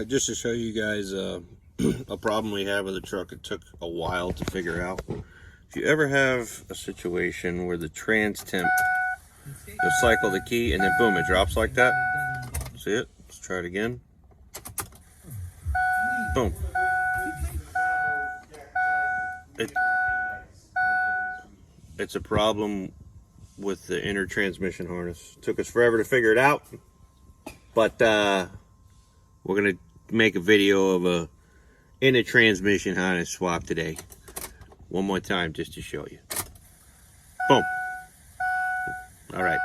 Just to show you guys a problem we have with the truck. It took a while to figure out. If you ever have a situation where the trans temp, you'll cycle the key and then boom, it drops like that. See it? Let's try it again. Boom. It's a problem with the inner transmission harness. Took us forever to figure it out, but we're gonna make a video of a inner transmission harness swap today. One more time just to show you. Boom. All right.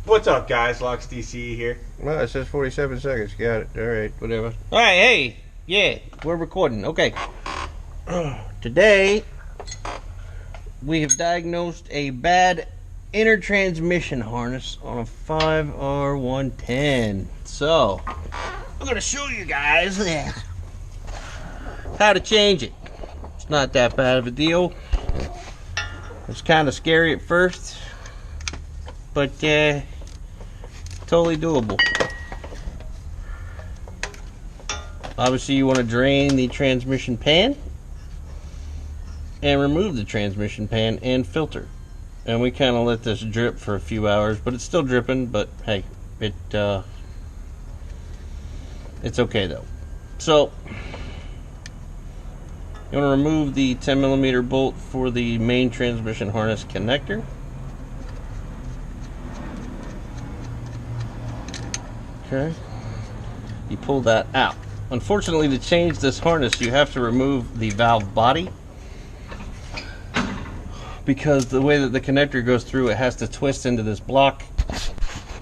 What's up, guys? Loxdce here. Well, it says 47 seconds. Got it. All right, whatever. All right, hey, yeah, we're recording. Okay. Today, we have diagnosed a bad inner transmission harness on a 5R110. So, I'm going to show you guys how to change it. It's not that bad of a deal. It's kind of scary at first, but totally doable. Obviously, you want to drain the transmission pan and remove the transmission pan and filter. And we kind of let this drip for a few hours, but it's still dripping. But hey, it's okay though. So you want to remove the 10mm bolt for the main transmission harness connector. Okay. You pull that out. Unfortunately, to change this harness, you have to remove the valve body, because the way that the connector goes through, it has to twist into this block,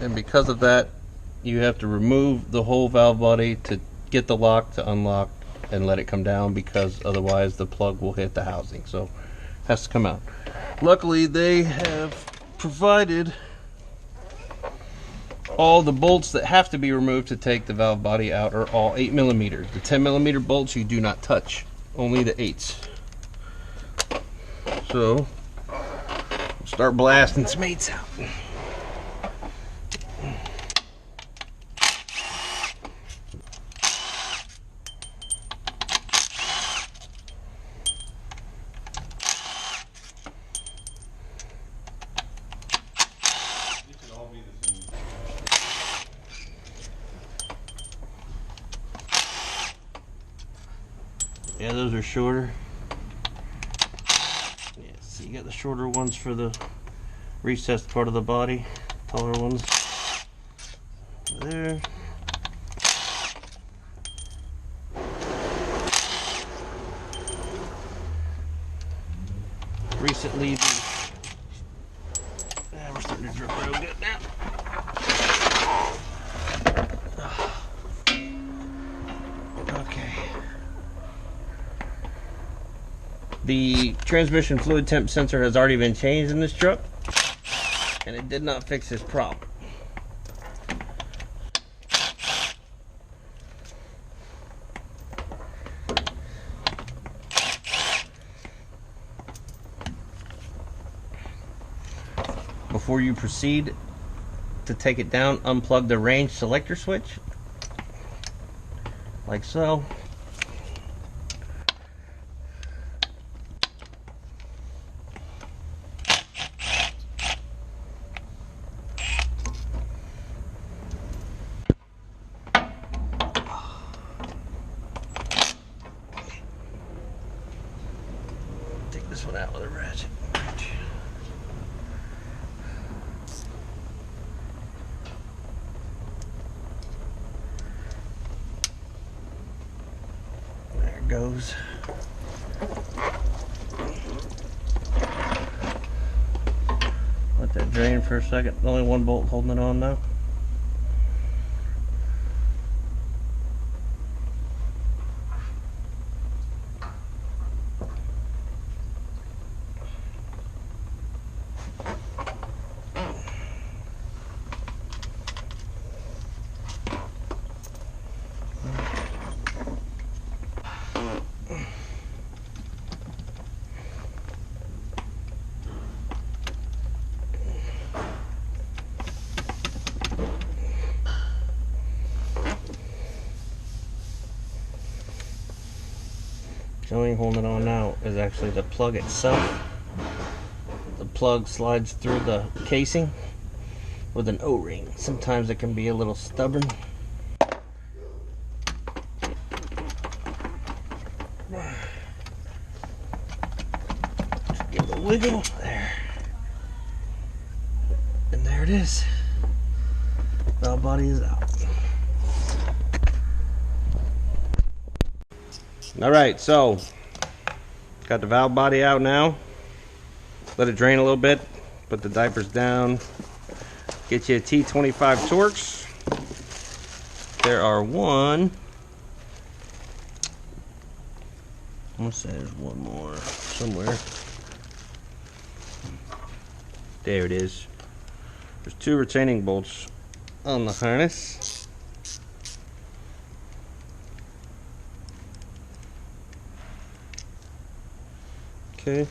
and because of that, you have to remove the whole valve body to get the lock to unlock and let it come down, because otherwise the plug will hit the housing. So it has to come out. Luckily, they have provided all the bolts that have to be removed to take the valve body out are all 8mm. The 10mm bolts you do not touch, only the 8s. So we'll start blasting some 8s out. Yeah, those are shorter. Yeah, so you got the shorter ones for the recessed part of the body, taller ones there. Recently, we're starting to drip real good now. Okay. The transmission fluid temp sensor has already been changed in this truck, and it did not fix this problem. Before you proceed to take it down, unplug the range selector switch, like so. Take this one out with a ratchet. There it goes. Let that drain for a second. Only one bolt holding it on now. The only thing holding it on now is actually the plug itself. The plug slides through the casing with an O-ring. Sometimes it can be a little stubborn. Just give it a wiggle. There. And there it is. Valve body is out. Alright, so got the valve body out now. Let it drain a little bit. Put the diapers down. Get you a T25 Torx. There are one. I want to say there's one more somewhere. There it is. There's 2 retaining bolts on the harness. Okay,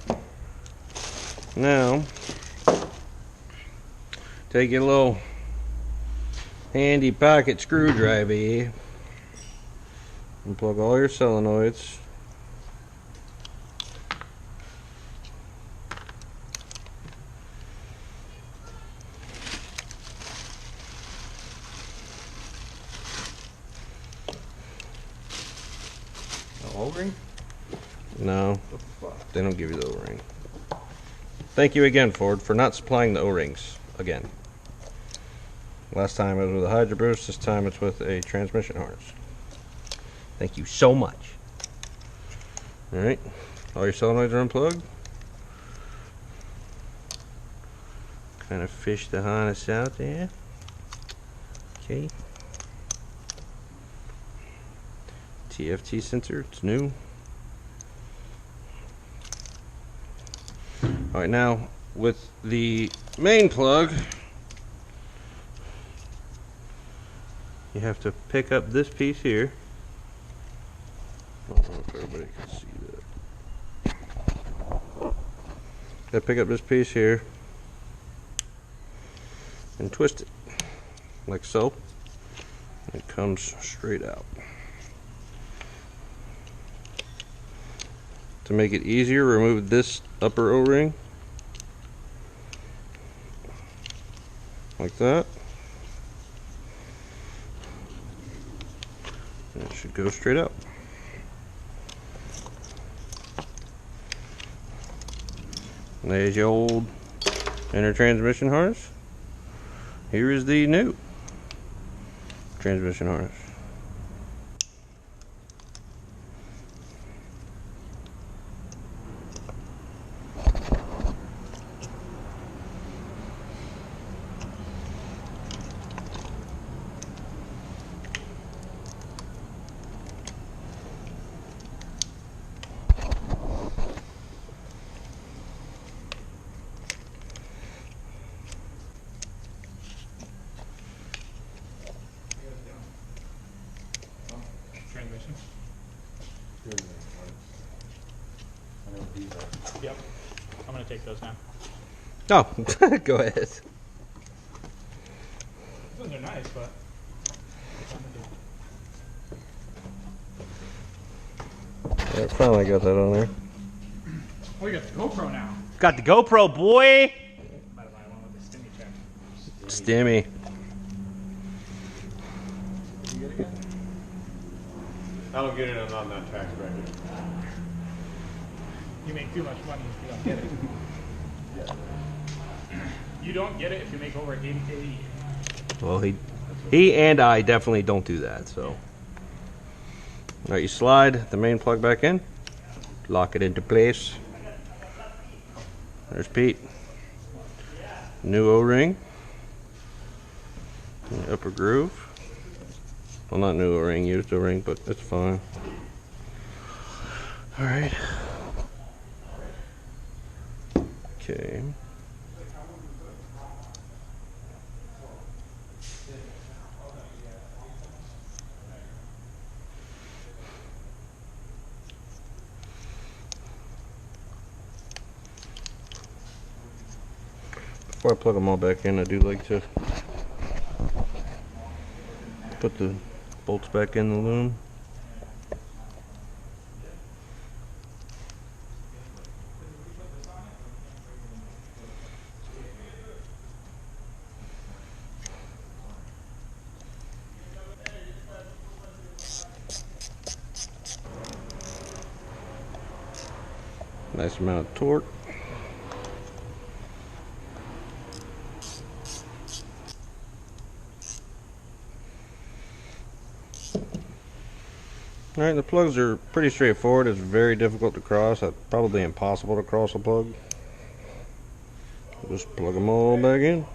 now take your little handy pocket screwdriver here and plug all your solenoids. The O-ring? No, they don't give you the O-ring. Thank you again, Ford, for not supplying the O-rings again. Last time it was with a Hydro Boost, this time it's with a transmission harness. Thank you so much. Alright, all your solenoids are unplugged. Kind of fish the harness out there. Okay. TFT sensor, it's new. Alright, now with the main plug, you have to pick up this piece here. I don't know if everybody can see that. You gotta pick up this piece here and twist it like so. It comes straight out. To make it easier, remove this upper O-ring like that. And it should go straight out. And there's your old inner transmission harness. Here is the new transmission harness. Transmission. Yep. I'm gonna take those now. Oh, go ahead. Those are nice, but Yeah, finally got that on there. oh, you got the GoPro now. Got the GoPro, boy! Might have one with the stimmy check. Stimmy. You get it again? I don't get it on that tax bracket. you make too much money if you don't get it. You don't get it if you make over 80K a year. Well, he and I definitely don't do that, so. All right, you slide the main plug back in, lock it into place. There's Pete. New O-ring. The upper groove. Well, not new O-ring, used O-ring, but it's fine. All right. Okay. Before I plug them all back in, I do like to put the bolts back in the loom. Nice amount of torque. Alright, the plugs are pretty straightforward. It's very difficult to cross. Probably impossible to cross a plug. Just plug them all back in.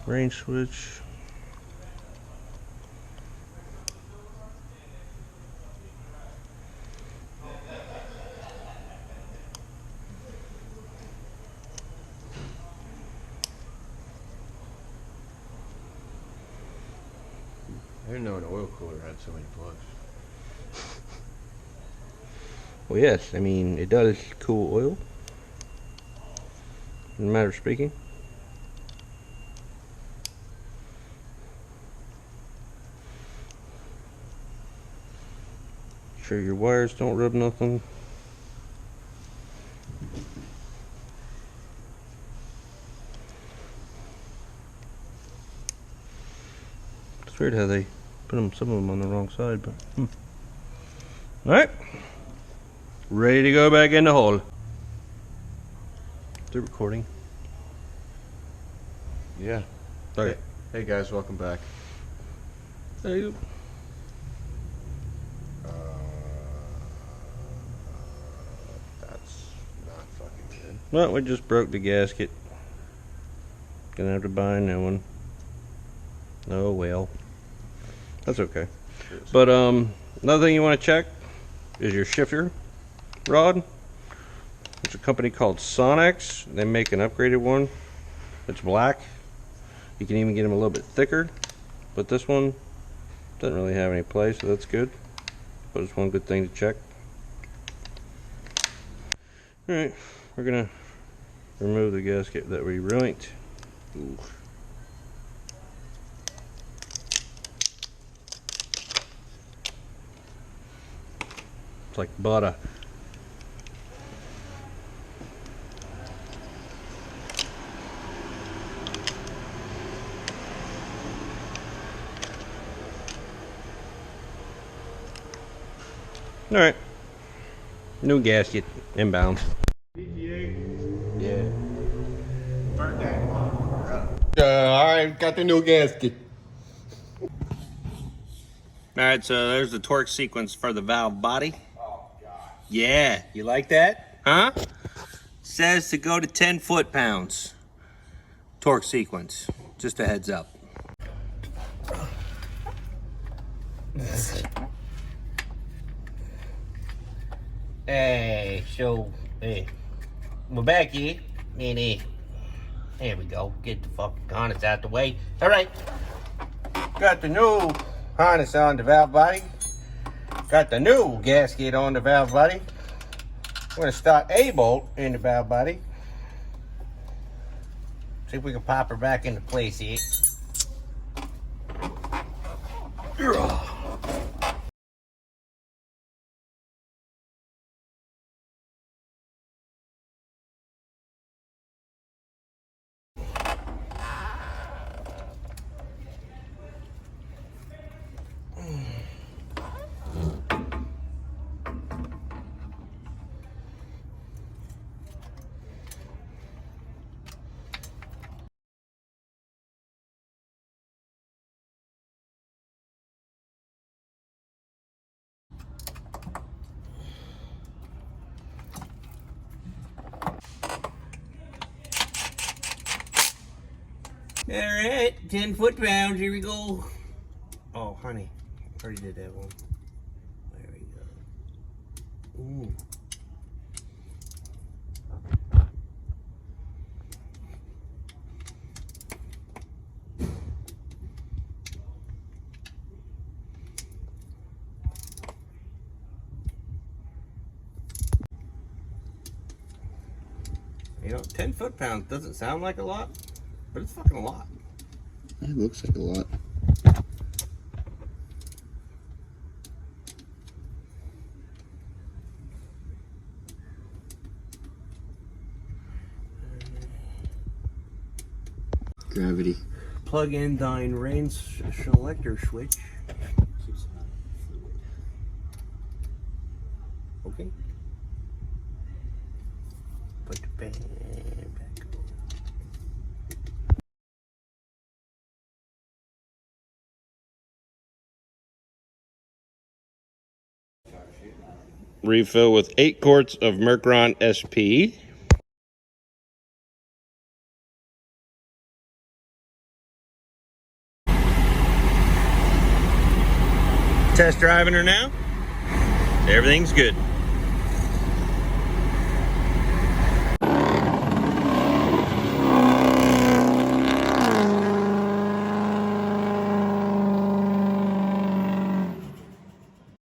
Range switch. I didn't know an oil cooler had so many plugs. Well, yes, I mean, it does cool oil. In a matter of speaking. Sure your wires don't rub nothing. It's weird how they put some of them on the wrong side, but Alright. Ready to go back in the hole. Is it recording? Yeah. Okay. Hey guys, welcome back. Hey. That's not fucking good. Well, we just broke the gasket. Gonna have to buy a new one. Oh well. That's okay. But another thing you want to check is your shifter rod. There's a company called Sonex. They make an upgraded one. It's black. You can even get them a little bit thicker. But this one doesn't really have any play, so that's good. But it's one good thing to check. Alright, we're gonna remove the gasket that we ruined. Ooh. It's like butter. Alright. New gasket inbound. Yeah. Burnt that. Alright, got the new gasket. Alright, so there's the torque sequence for the valve body. Oh, God. Yeah, you like that? Huh? Says to go to 10 foot-pounds. Torque sequence. Just a heads up. Hey, so, hey, we're back here, and there we go, get the fucking harness out the way. All right, got the new harness on the valve body, got the new gasket on the valve body. We're gonna start a bolt in the valve body. See if we can pop her back into place here. Alright, 10 foot-pounds, here we go. Oh, honey, already did that one. There we go. Ooh. You know, 10 foot-pounds doesn't sound like a lot, but it's fucking a lot. It looks like a lot. Gravity. Plug in thine range selector switch. Okay. Put the band back on. Refill with 8 quarts of Mercron SP. Test driving her now. Everything's good.